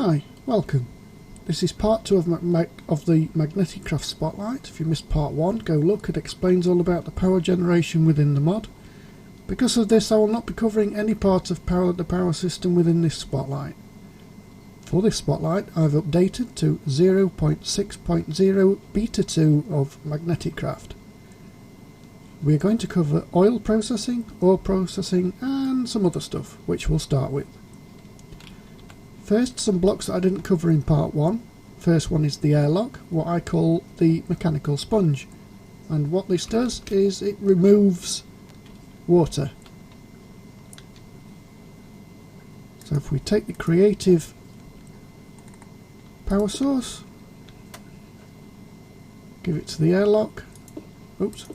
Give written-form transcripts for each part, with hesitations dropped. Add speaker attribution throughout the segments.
Speaker 1: Hi, welcome. This is part 2 of the Magneticraft Spotlight. If you missed part 1, go look. It explains all about the power generation within the mod. Because of this, I will not be covering any part of the power system within this Spotlight. For this Spotlight, I've updated to 0.6.0 Beta 2 of Magneticraft. We're going to cover oil processing, ore processing and some other stuff, which we'll start with. First, some blocks that I didn't cover in part 1. First one is the airlock, what I call the mechanical sponge. And what this does is it removes water. So if we take the creative power source, give it to the airlock, oops,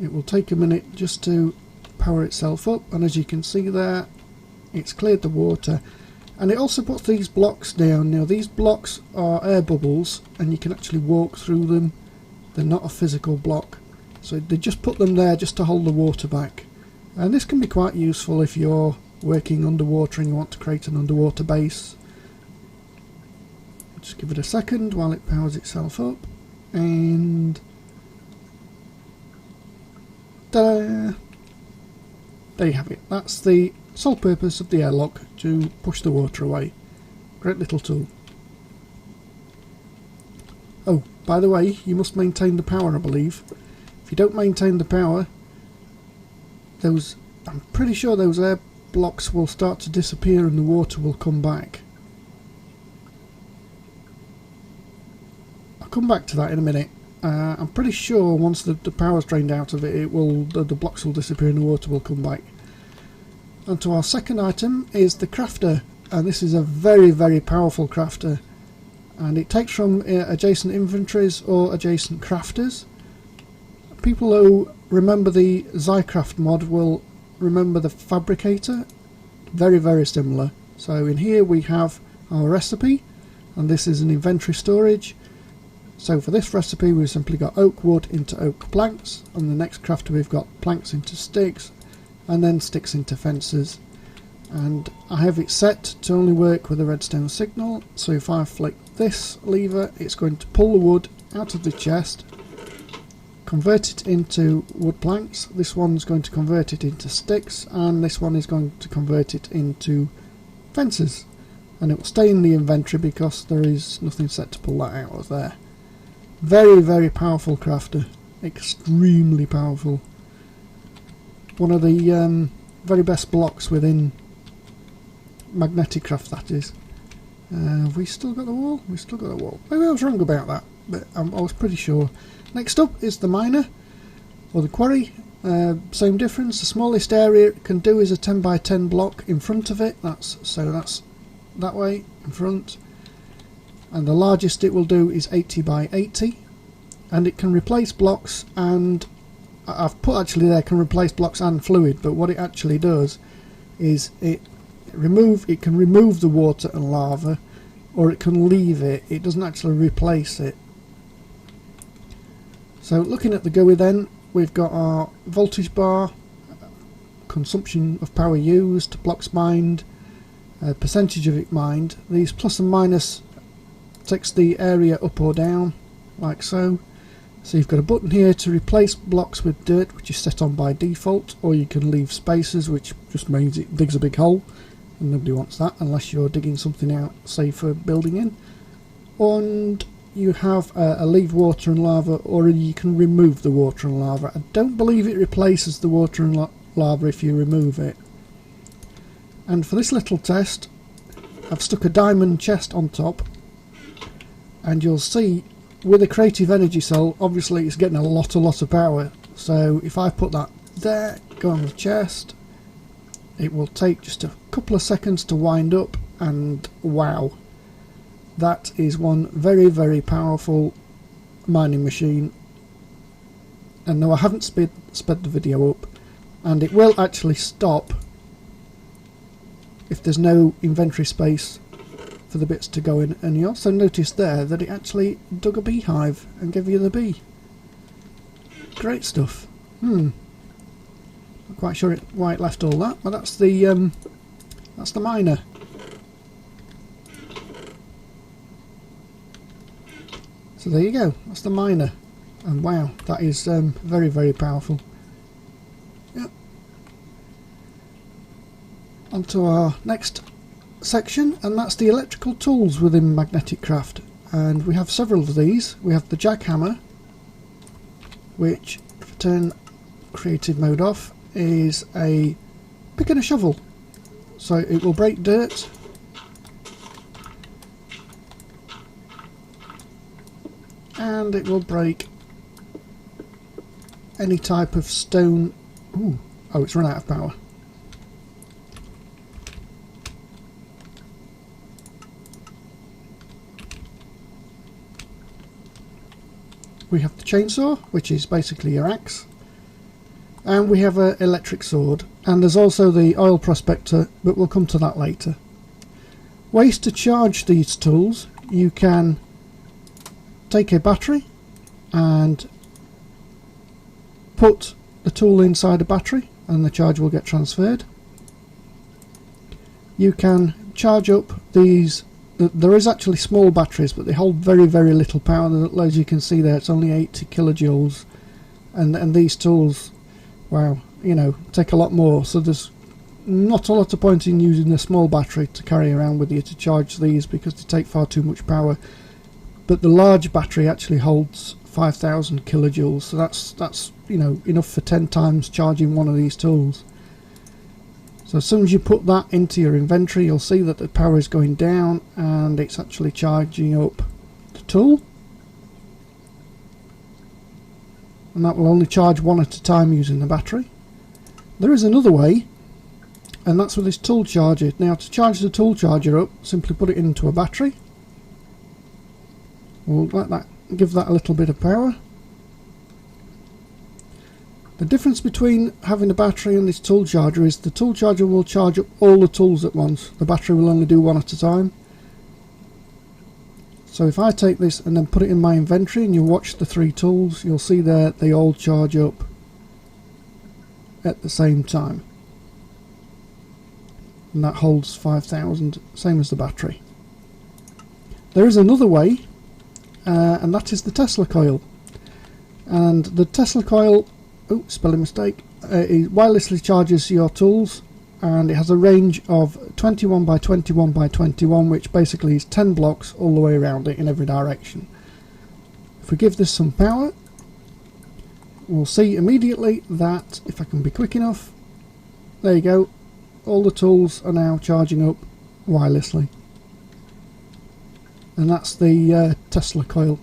Speaker 1: it will take a minute just to power itself up, and as you can see there, it's cleared the water. And it also puts these blocks down. Now these blocks are air bubbles and you can actually walk through them. They're not a physical block, so they just put them there just to hold the water back. And this can be quite useful if you're working underwater and you want to create an underwater base. Just give it a second while it powers itself up, and ta-da! There you have it. That's the sole purpose of the airlock, to push the water away. Great little tool. Oh, by the way, you must maintain the power, I believe. If you don't maintain the power, I'm pretty sure those air blocks will start to disappear and the water will come back. I'll come back to that in a minute. I'm pretty sure once the power's drained out of it, the blocks will disappear and the water will come back. And to our second item is the crafter, and this is a very, very powerful crafter, and it takes from adjacent inventories or adjacent crafters. People who remember the Cypher mod will remember the fabricator. Very, very similar. So in here we have our recipe, and this is an inventory storage. So for this recipe we've simply got oak wood into oak planks, and the next crafter we've got planks into sticks, and then sticks into fences. And I have it set to only work with a redstone signal, so if I flick this lever, it's going to pull the wood out of the chest, convert it into wood planks. This one's going to convert it into sticks, and this one is going to convert it into fences, and it will stay in the inventory because there is nothing set to pull that out of there. Very, very powerful crafter, extremely powerful. One of the very best blocks within Magneticraft, that is. Have we still got the wall? We still got the wall. Maybe I was wrong about that, but I was pretty sure. Next up is the miner, or the quarry. Same difference. The smallest area it can do is a 10 by 10 block in front of it. That's that way in front. And the largest it will do is 80 by 80. And it can replace blocks, and I've put actually there can replace blocks and fluid, but what it actually does is it can remove the water and lava, or it can leave it. It doesn't actually replace it. So looking at the GUI then, we've got our voltage bar, consumption of power used, blocks mined, percentage of it mined. These plus and minus takes the area up or down, like so. So you've got a button here to replace blocks with dirt, which is set on by default, or you can leave spaces, which just means it digs a big hole, and nobody wants that unless you're digging something out, say for building in. And you have a leave water and lava, or you can remove the water and lava. I don't believe it replaces the water and lava if you remove it. And for this little test, I've stuck a diamond chest on top, and you'll see with a creative energy cell, obviously it's getting a lot of power. So if I put that there, go on the chest, it will take just a couple of seconds to wind up, and wow, that is one very, very powerful mining machine. And no, I haven't sped the video up, and it will actually stop if there's no inventory space for the bits to go in. And you also notice there that it actually dug a beehive and gave you the bee. Great stuff. Not quite sure why it left all that, but that's the miner. So there you go, that's the miner, and wow, that is very, very powerful. Yep. On to our next section, and that's the electrical tools within Magneticraft, and we have several of these. We have the jackhammer, which, if I turn creative mode off, is a pick and a shovel, so it will break dirt. And it will break any type of stone. Ooh. Oh, it's run out of power. We have the chainsaw, which is basically your axe. And we have an electric sword. And there's also the oil prospector, but we'll come to that later. Ways to charge these tools: you can take a battery and put the tool inside a battery and the charge will get transferred. You can charge up these. There is actually small batteries, but they hold very, very little power. As you can see there, it's only 80 kilojoules, and these tools, wow, you know, take a lot more, so there's not a lot of point in using a small battery to carry around with you to charge these, because they take far too much power. But the large battery actually holds 5,000 kilojoules, so that's you know, enough for 10 times charging one of these tools. So as soon as you put that into your inventory, you'll see that the power is going down and it's actually charging up the tool. And that will only charge one at a time using the battery. There is another way, and that's with this tool charger. Now, to charge the tool charger up, simply put it into a battery. We'll let that, give that a little bit of power. The difference between having a battery and this tool charger is the tool charger will charge up all the tools at once. The battery will only do one at a time. So if I take this and then put it in my inventory and you watch the 3 tools, you'll see there they all charge up at the same time. And that holds 5,000, same as the battery. There is another way, and that is the Tesla coil. And the Tesla coil, oh, spelling mistake, it wirelessly charges your tools, and it has a range of 21 by 21 by 21, which basically is 10 blocks all the way around it in every direction. If we give this some power, we'll see immediately that, if I can be quick enough, there you go, all the tools are now charging up wirelessly. And that's the Tesla coil.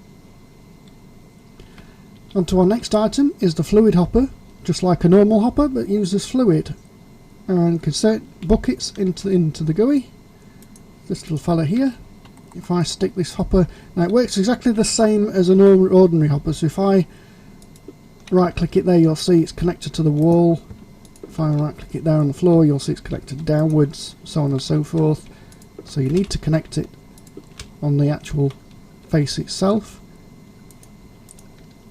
Speaker 1: Onto our next item is the fluid hopper, just like a normal hopper but uses fluid, and can set buckets into the GUI. This little fella here. If I stick this hopper, now it works exactly the same as an ordinary hopper, so if I right click it there, you'll see it's connected to the wall. If I right click it there on the floor, you'll see it's connected downwards, so on and so forth. So you need to connect it on the actual face itself.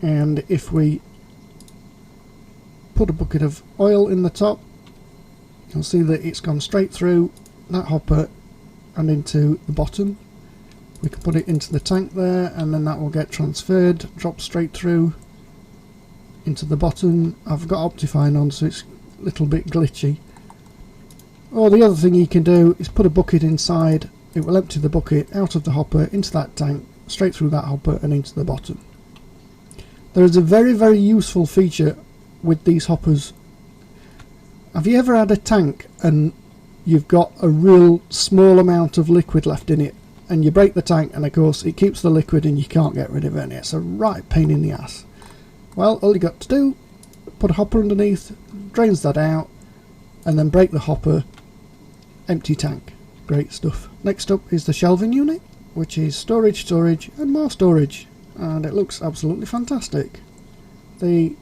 Speaker 1: And if we put a bucket of oil in the top, you'll see that it's gone straight through that hopper and into the bottom. We can put it into the tank there, and then that will get transferred, drop straight through into the bottom. I've got Optifine on, so it's a little bit glitchy. Or the other thing you can do is put a bucket inside. It will empty the bucket out of the hopper into that tank, straight through that hopper and into the bottom. There is a very, very useful feature with these hoppers. Have you ever had a tank and you've got a real small amount of liquid left in it, and you break the tank and of course it keeps the liquid and you can't get rid of it, and it's a right pain in the ass? Well, all you got to do, put a hopper underneath, drains that out, and then break the hopper, empty tank. Great stuff. Next up is the shelving unit, which is storage, and more storage, and it looks absolutely fantastic. The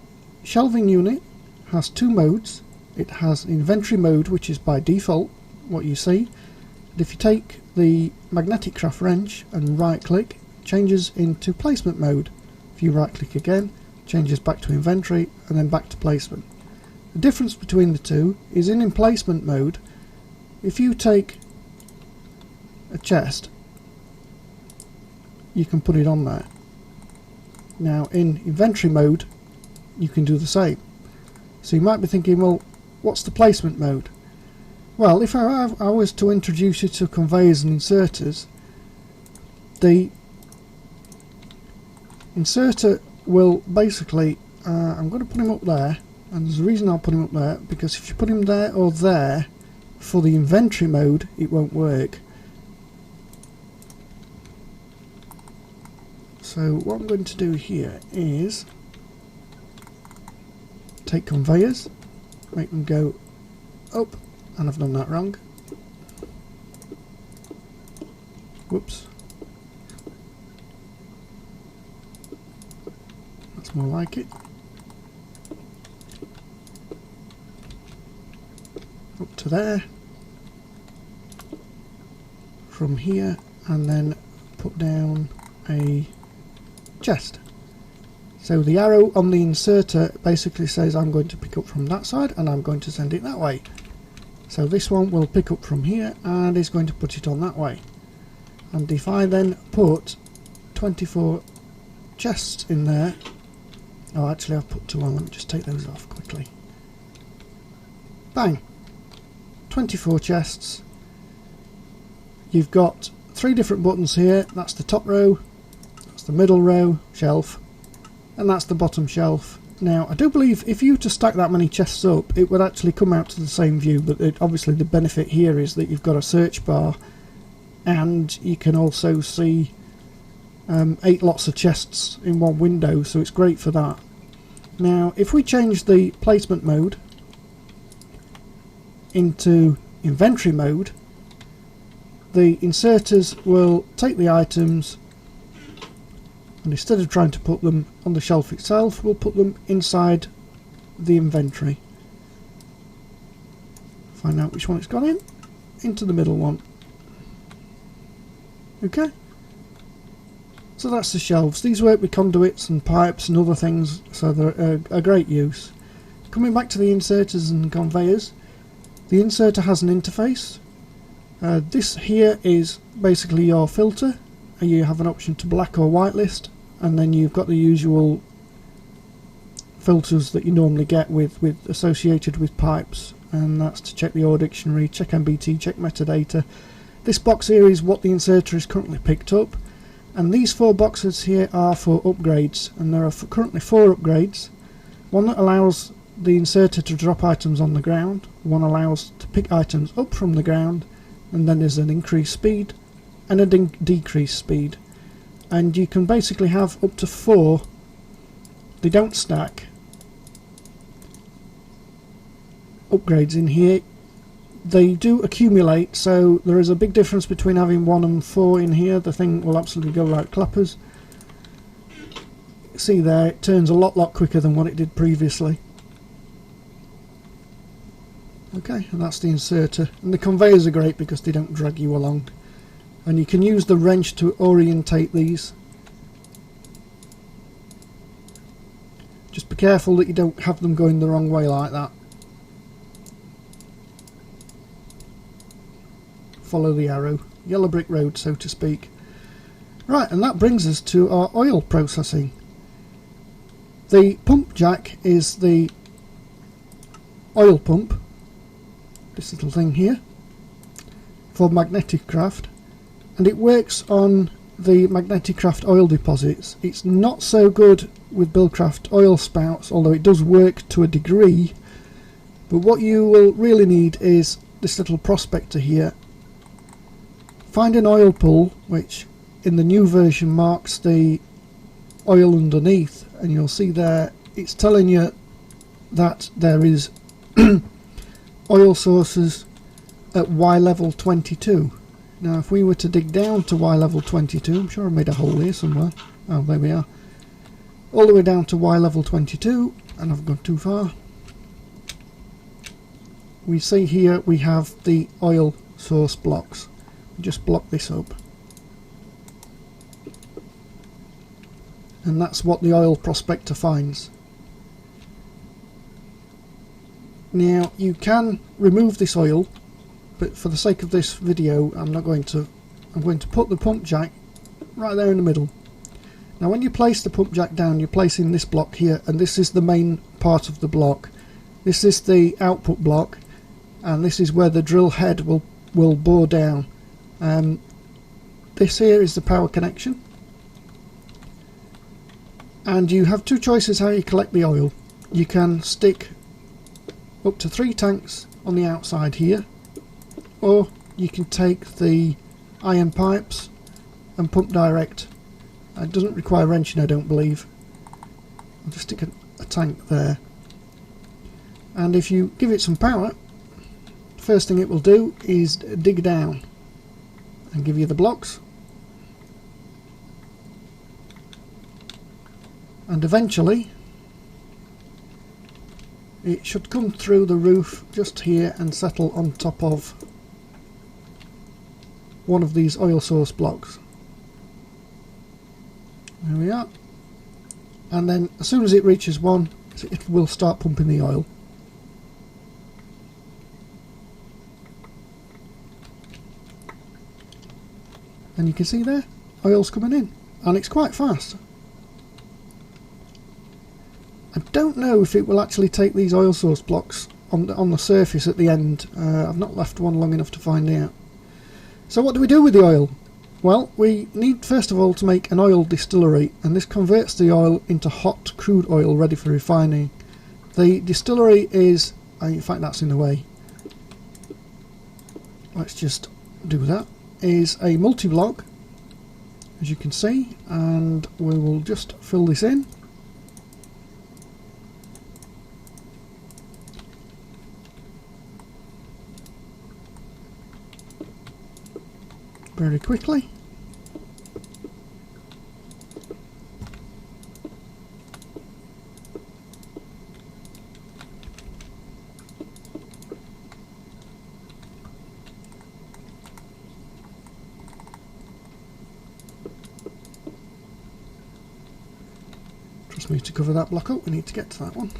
Speaker 1: shelving unit has 2 modes. It has inventory mode, which is by default what you see. And if you take the Magneticraft wrench and right click, it changes into placement mode. If you right click again, it changes back to inventory and then back to placement. The difference between the two is in placement mode, if you take a chest, you can put it on there. Now in inventory mode you can do the same. So you might be thinking, well, what's the placement mode? Well, if I was to introduce you to conveyors and inserters, the inserter will basically, I'm going to put him up there, and there's a reason I'll put him up there, because if you put him there or there, for the inventory mode it won't work. So what I'm going to do here is take conveyors, make them go up, and I've done that wrong. Whoops. That's more like it. Up to there. From here, and then put down a chest. So the arrow on the inserter basically says I'm going to pick up from that side and I'm going to send it that way. So this one will pick up from here and is going to put it on that way. And if I then put 24 chests in there, oh actually I've put 2 on, let me just take those off quickly. Bang! 24 chests. You've got 3 different buttons here. That's the top row, that's the middle row, shelf, and that's the bottom shelf. Now I do believe if you were to stack that many chests up it would actually come out to the same view, but obviously the benefit here is that you've got a search bar and you can also see 8 lots of chests in one window, so it's great for that. Now if we change the placement mode into inventory mode, the inserters will take the items and instead of trying to put them on the shelf itself, we'll put them inside the inventory. Find out which one it's gone in. Into the middle one. Okay. So that's the shelves. These work with conduits and pipes and other things, so they're a great use. Coming back to the inserters and conveyors, the inserter has an interface. This here is basically your filter. You have an option to black or whitelist, and then you've got the usual filters that you normally get with associated with pipes, and that's to check the OR dictionary, check MBT, check metadata. This box here is what the inserter is currently picked up, and these 4 boxes here are for upgrades, and there are currently 4 upgrades. One that allows the inserter to drop items on the ground, one allows to pick items up from the ground, and then there's an increased speed and a decreased speed. And you can basically have up to 4. They don't stack. Upgrades in here. They do accumulate, so there is a big difference between having 1 and 4 in here. The thing will absolutely go like clappers. See there, it turns a lot quicker than what it did previously. Okay, and that's the inserter. And the conveyors are great because they don't drag you along. And you can use the wrench to orientate these. Just be careful that you don't have them going the wrong way like that. Follow the arrow. Yellow brick road, so to speak. Right, and that brings us to our oil processing. The pump jack is the oil pump. This little thing here. For Magneticraft. And it works on the Magneticraft oil deposits. It's not so good with Buildcraft oil spouts, although it does work to a degree. But what you will really need is this little prospector here. Find an oil pull, which in the new version marks the oil underneath, and you'll see there it's telling you that there is oil sources at Y level 22. Now if we were to dig down to Y level 22, I'm sure I made a hole here somewhere. Oh, there we are. All the way down to Y level 22, and I've gone too far. We see here we have the oil source blocks. Just block this up. And that's what the oil prospector finds. Now you can remove this oil, but for the sake of this video I'm going to put the pump jack right there in the middle. Now when you place the pump jack down, you're placing this block here, and this is the main part of the block. This is the output block, and this is where the drill head will bore down. This here is the power connection, and you have two choices how you collect the oil. You can stick up to 3 tanks on the outside here, or you can take the iron pipes and pump direct. It doesn't require wrenching, I don't believe. I'll just stick a tank there, and if you give it some power, the first thing it will do is dig down and give you the blocks, and eventually it should come through the roof just here and settle on top of one of these oil source blocks. There we are. And then as soon as it reaches one, it will start pumping the oil. And you can see there, oil's coming in, and it's quite fast. I don't know if it will actually take these oil source blocks on the surface at the end. I've not left one long enough to find out. So what do we do with the oil? Well, we need first of all to make an oil distillery, and this converts the oil into hot crude oil ready for refining. The distillery is, in fact that's in the way, let's just do that, is a multi-block, as you can see, and we will just fill this in. Very quickly. Trust me to cover that block up, we need to get to that one.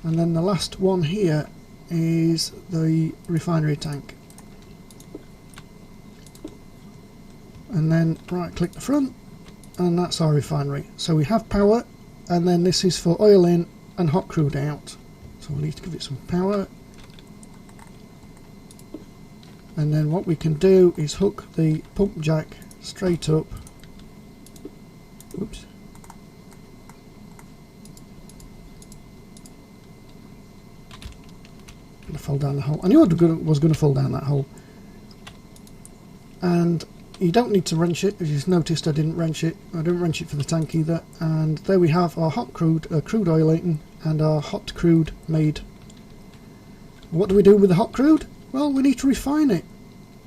Speaker 1: And then the last one here is the refinery tank, and then right click the front, and that's our refinery. So we have power, and then this is for oil in and hot crude out, so we need to give it some power. And then what we can do is hook the pump jack straight up. Whoops. Fall down the hole. I knew it was going to fall down that hole. And you don't need to wrench it, as you've noticed I didn't wrench it. I didn't wrench it for the tank either. And there we have our hot crude, crude oil eaten, and our hot crude made. What do we do with the hot crude? Well, we need to refine it.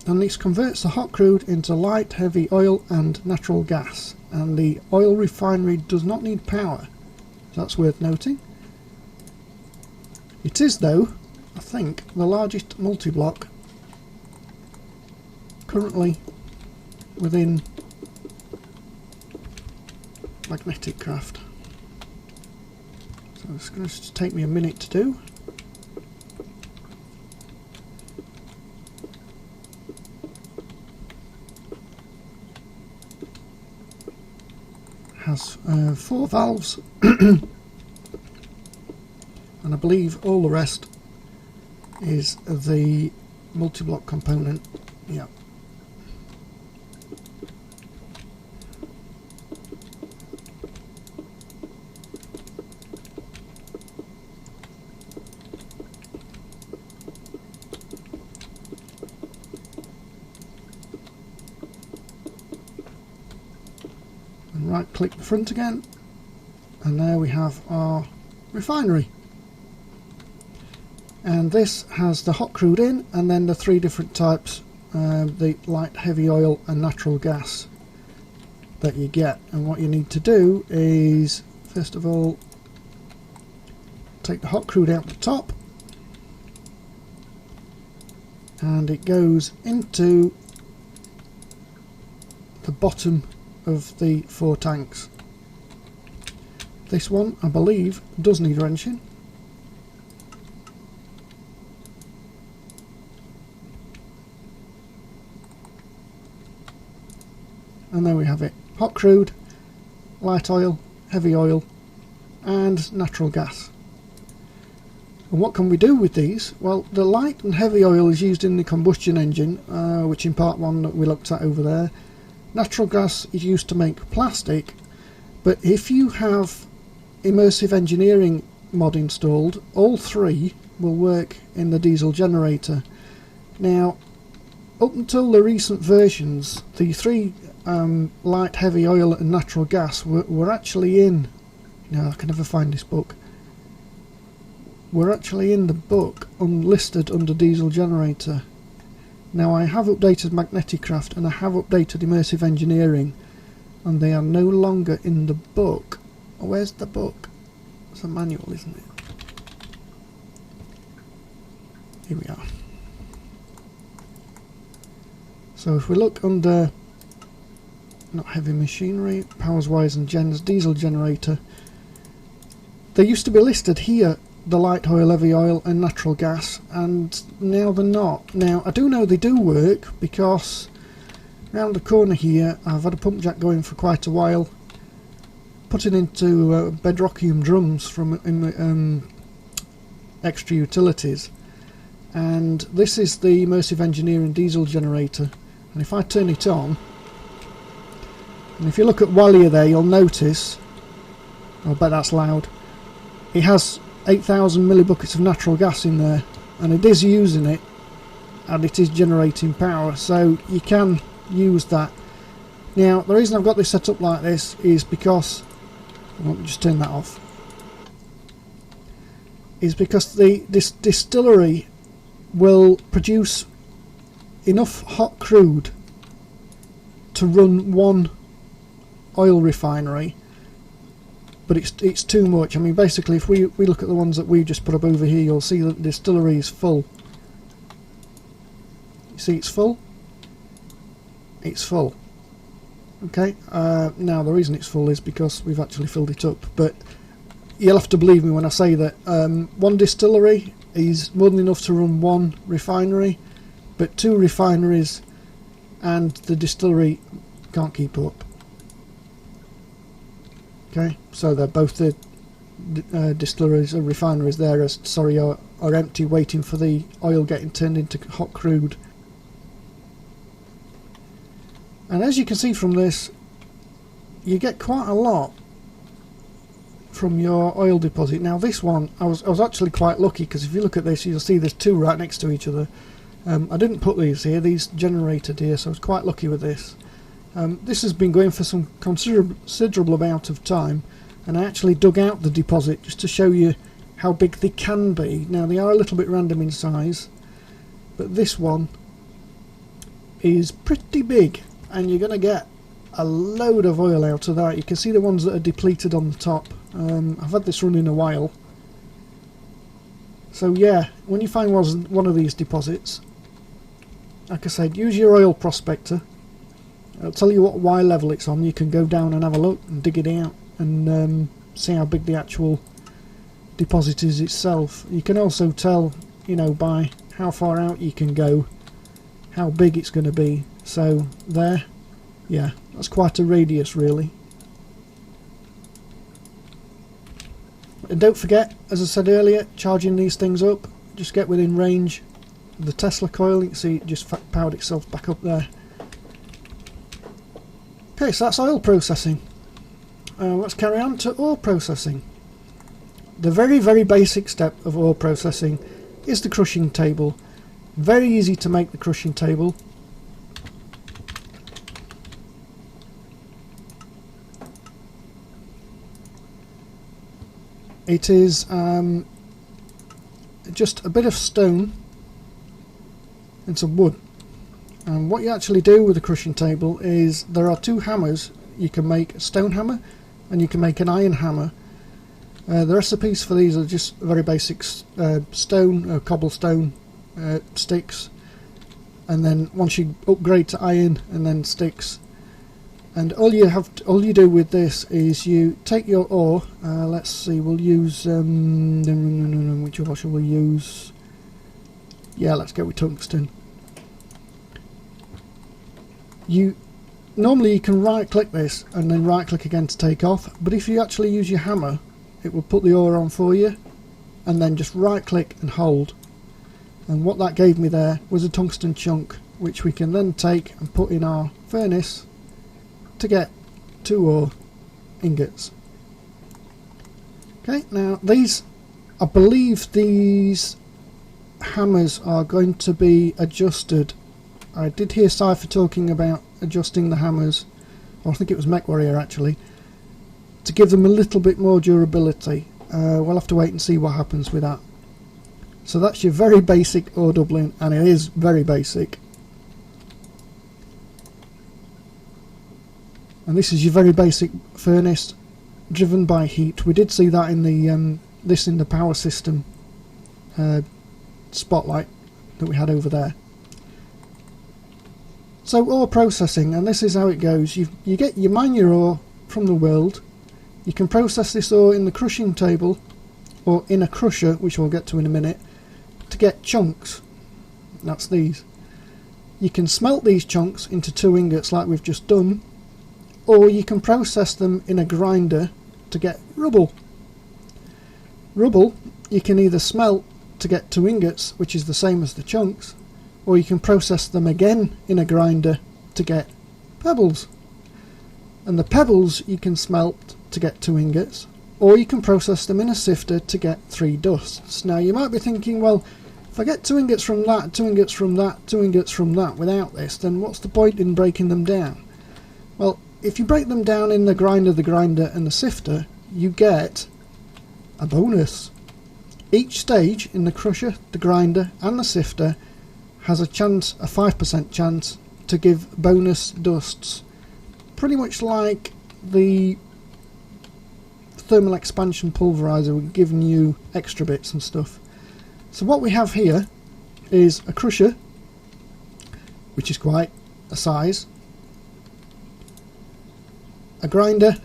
Speaker 1: And this converts the hot crude into light, heavy oil and natural gas. And the oil refinery does not need power. So that's worth noting. It is, though, I think, the largest multi-block currently within Magneticraft. So it's going to take me a minute to do. Has 4 valves and I believe all the rest is the multi-block component. Yeah. And right click the front again, and there we have our refinery. And this has the hot crude in, and then the 3 different types, the light, heavy oil and natural gas that you get. And what you need to do is, first of all, take the hot crude out the top, and it goes into the bottom of the 4 tanks. This one, I believe, does need wrenching. and there we have it. Hot crude, light oil, heavy oil, and natural gas. And what can we do with these? Well, the light and heavy oil is used in the combustion engine, which in part 1 that we looked at over there. Natural gas is used to make plastic, but if you have immersive engineering mod installed, all 3 will work in the diesel generator. Now, up until the recent versions, the 3 light, heavy oil and natural gas were actually in... No, I can never find this book. We're actually in the book unlisted under diesel generator. Now I have updated Magneticraft and I have updated immersive engineering, and they are no longer in the book. Where's the book? It's a manual, isn't it? Here we are. So if we look under, not heavy machinery, powers, wires and gens, diesel generator, they used to be listed here, the light oil, heavy oil and natural gas, and now they're not. Now I do know they do work, because round the corner here I've had a pump jack going for quite a while, putting into bedrockium drums from extra utilities, and this is the immersive engineering diesel generator. And if I turn it on, and if you look at Walia there, you'll notice, I bet that's loud, it has 8,000 millibuckets of natural gas in there, and it is using it, and it is generating power, so you can use that. Now the reason I've got this set up like this is because, I won't just turn that off, is because this distillery will produce enough hot crude to run 1 oil refinery, but it's too much. I mean, basically if we look at the ones that we just put up over here, you'll see that the distillery is full. You see it's full? It's full. Okay, now the reason it's full is because we've actually filled it up, but you'll have to believe me when I say that 1 distillery is more than enough to run 1 refinery, but 2 refineries and the distillery can't keep up. Okay, so they're both the distilleries and refineries there are empty, waiting for the oil getting turned into hot crude. And as you can see from this, you get quite a lot from your oil deposit. Now this one, I was actually quite lucky, because if you look at this, you'll see there's 2 right next to each other. I didn't put these here, these generated here, so I was quite lucky with this. This has been going for some considerable amount of time, and I actually dug out the deposit just to show you how big they can be. Now they are a little bit random in size, but this one is pretty big, and you're going to get a load of oil out of that. You can see the ones that are depleted on the top. I've had this running a while. So yeah, when you find one of these deposits, like I said, use your oil prospector. It'll tell you what Y level it's on. You can go down and have a look and dig it out and see how big the actual deposit is itself. You can also tell, you know, by how far out you can go, how big it's going to be. So there, yeah, that's quite a radius really. And don't forget, as I said earlier, charging these things up, just get within range of the Tesla coil. You can see it just powered itself back up there. Okay, so that's oil processing. Let's carry on to ore processing. The very, very basic step of ore processing is the crushing table. Very easy to make the crushing table. It is just a bit of stone and some wood. And what you actually do with the crushing table is there are 2 hammers. You can make a stone hammer and you can make an iron hammer. The recipes for these are just very basic stone, cobblestone sticks, and then once you upgrade to iron and then sticks, and all you do with this is you take your ore. Let's see, we'll use which ore shall we use? Yeah, let's go with tungsten. normally you can right click this and then right click again to take off, but if you actually use your hammer it will put the ore on for you, and then just right click and hold. And what that gave me there was a tungsten chunk, which we can then take and put in our furnace to get 2 ore ingots. Okay, now these, I believe these hammers are going to be adjusted. I did hear Cypher talking about adjusting the hammers, or I think it was Mech Warrior actually, to give them a little bit more durability. We'll have to wait and see what happens with that. So that's your very basic ore doubling, and it is very basic. And this is your very basic furnace driven by heat. We did see that in the in the power system spotlight that we had over there. So ore processing, and this is how it goes. You mine your ore from the world. You can process this ore in the crushing table or in a crusher, which we'll get to in a minute, to get chunks. That's these. You can smelt these chunks into 2 ingots like we've just done, or you can process them in a grinder to get rubble. Rubble you can either smelt to get 2 ingots, which is the same as the chunks, or you can process them again in a grinder to get pebbles. And the pebbles you can smelt to get 2 ingots, or you can process them in a sifter to get 3 dusts. Now you might be thinking, well, if I get 2 ingots from that, 2 ingots from that, 2 ingots from that without this, then what's the point in breaking them down? Well, if you break them down in the grinder and the sifter, you get a bonus. Each stage in the crusher, the grinder and the sifter has a chance, a 5% chance, to give bonus dusts. Pretty much like the thermal expansion pulverizer, we're giving you extra bits and stuff. So what we have here is a crusher, which is quite a size, a grinder,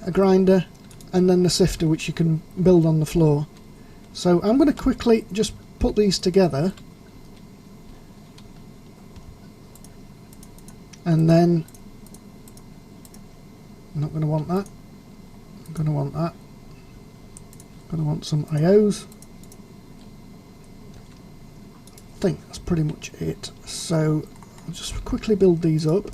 Speaker 1: and then the sifter, which you can build on the floor. So I'm going to quickly just put these together, and then I'm not going to want that, I'm going to want that, I'm going to want some IOs. I think that's pretty much it. So I'll just quickly build these up.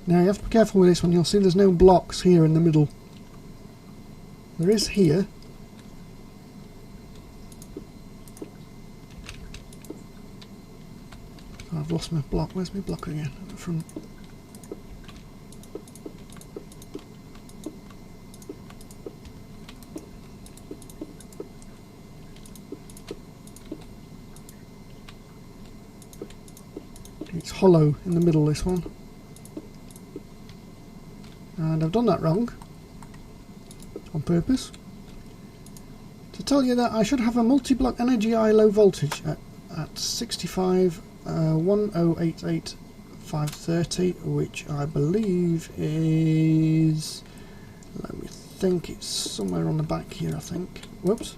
Speaker 1: Now you have to be careful with this one. You'll see there's no blocks here in the middle. There is here. Oh, I've lost my block. Where's my block again? At the front. It's hollow in the middle, this one. And I've done that wrong on purpose to tell you that I should have a multi-block energy eye low voltage at 65 1088 530, which I believe is, let me think, it's somewhere on the back here, I think. Whoops.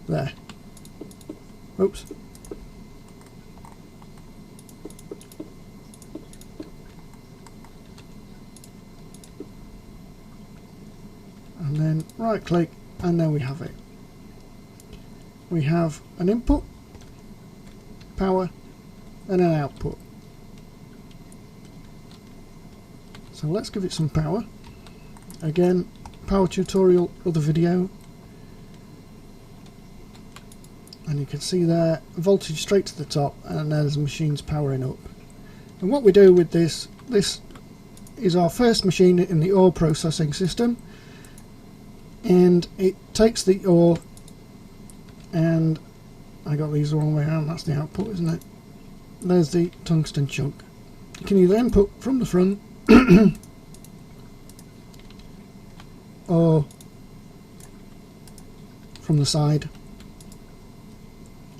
Speaker 1: There. Oops. And then right click, and there we have it. We have an input, power, and an output. So let's give it some power. Again, power tutorial, other video. And you can see there, voltage straight to the top, and there's the machine's powering up. And what we do with this is our first machine in the ore processing system. And it takes the ore, and I got these the wrong way around, that's the output, isn't it? There's the tungsten chunk. You can either input from the front or from the side.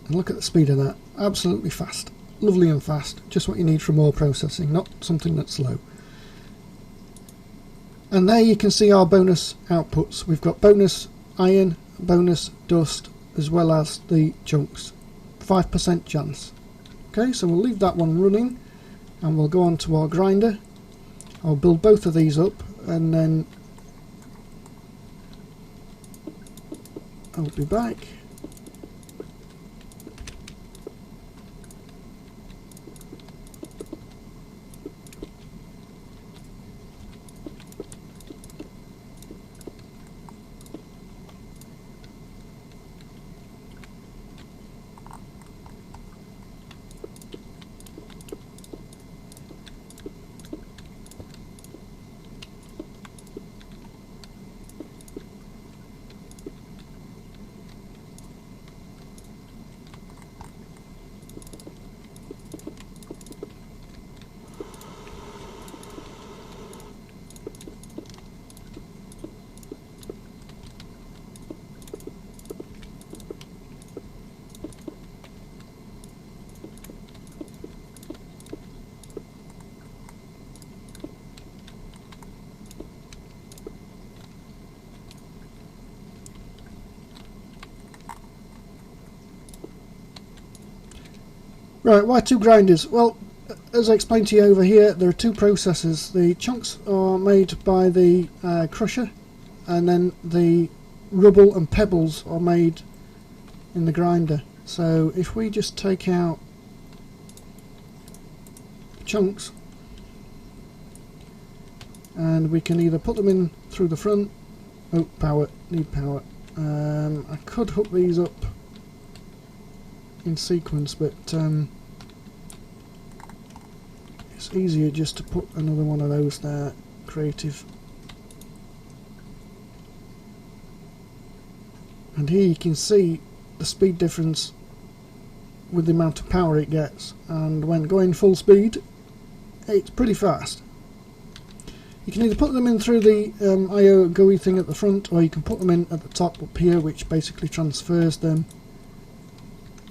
Speaker 1: And look at the speed of that. Absolutely fast. Lovely and fast. Just what you need for more processing, not something that's slow. And there you can see our bonus outputs. We've got bonus iron, bonus dust, as well as the chunks. 5% chance. Okay, so we'll leave that one running and we'll go on to our grinder. I'll build both of these up and then I'll be back. Right, why two grinders? Well, as I explained to you over here, there are two processes. The chunks are made by the crusher, and then the rubble and pebbles are made in the grinder. So if we just take out chunks, and we can either put them in through the front. Oh, power, need power. I could hook these up in sequence, but it's easier just to put another one of those there. Creative. And here you can see the speed difference with the amount of power it gets, and when going full speed it's pretty fast. You can either put them in through the IO GUI thing at the front, or you can put them in at the top up here, which basically transfers them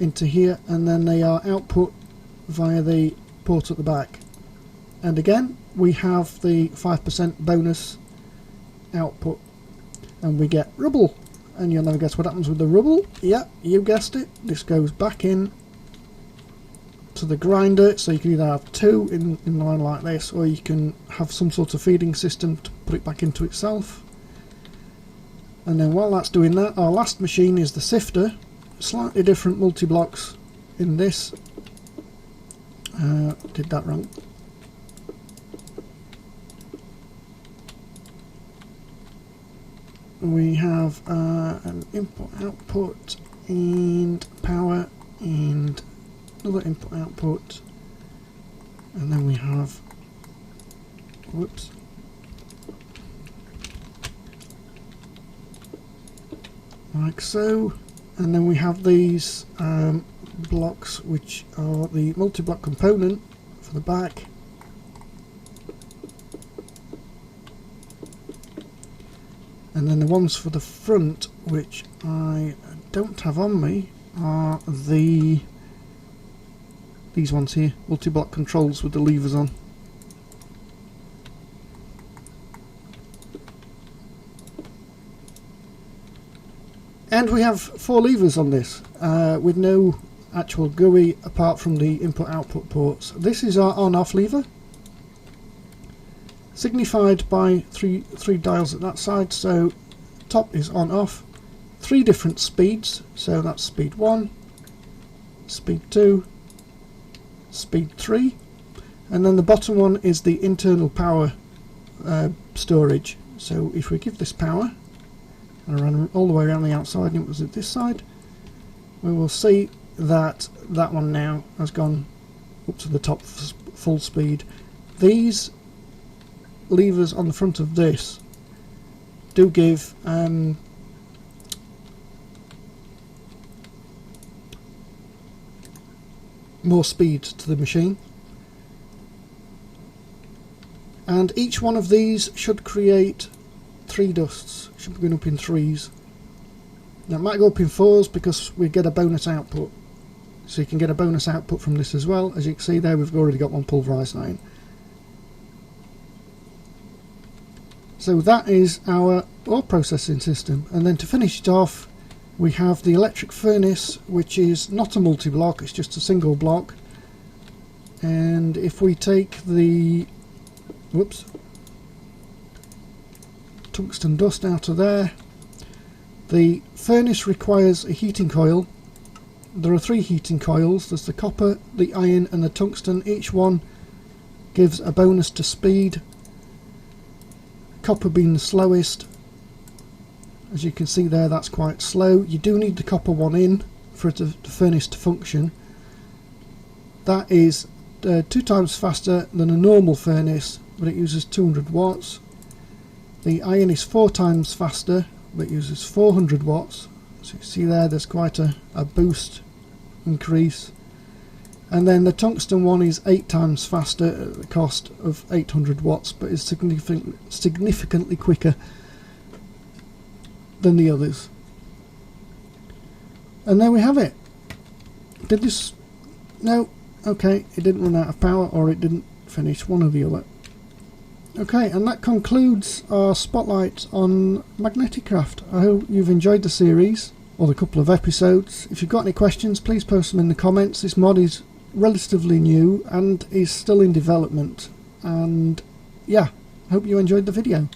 Speaker 1: into here, and then they are output via the port at the back. And again, we have the 5% bonus output, and we get rubble. And you'll never guess what happens with the rubble. Yeah, you guessed it. This goes back in to the grinder, so you can either have two in line like this, or you can have some sort of feeding system to put it back into itself. And then while that's doing that, our last machine is the sifter. Slightly different multi-blocks in this. Did that wrong. We have an input output and power and another input output, and then we have, whoops, like so, and then we have these blocks which are the multi-block component for the back. And then the ones for the front, which I don't have on me, are these ones here, multi-block controls with the levers on. And we have 4 levers on this, with no actual GUI apart from the input-output ports. This is our on-off lever, signified by three dials at that side. So top is on off, 3 different speeds, so that's speed 1, speed 2, speed 3, and then the bottom one is the internal power storage. So if we give this power and run all the way around the outside, and it was at this side, we will see that that one now has gone up to the top full speed. These levers on the front of this do give more speed to the machine, and each one of these should create 3 dusts. Should be going up in 3s. Now it might go up in 4s because we get a bonus output. So you can get a bonus output from this as well. As you can see there, we've already got 1 pulverised iron. So that is our ore processing system. And then to finish it off, we have the electric furnace, which is not a multi-block, it's just a single block. And if we take the tungsten dust out of there, the furnace requires a heating coil. There are 3 heating coils. There's the copper, the iron and the tungsten. Each one gives a bonus to speed, copper being the slowest. As you can see there, that's quite slow. You do need the copper one in for the furnace to function. That is 2 times faster than a normal furnace, but it uses 200 watts. The iron is 4 times faster, but it uses 400 watts. So you see there, there's quite a boost increase. And then the tungsten one is 8 times faster at the cost of 800 watts, but is significantly quicker than the others. And there we have it. Did this? No. Okay, it didn't run out of power, or it didn't finish, one or the other. Okay, and that concludes our spotlight on Magneticraft. I hope you've enjoyed the series, or the couple of episodes. If you've got any questions, please post them in the comments. This mod is relatively new and is still in development. And yeah, hope you enjoyed the video.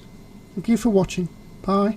Speaker 1: Thank you for watching. Bye.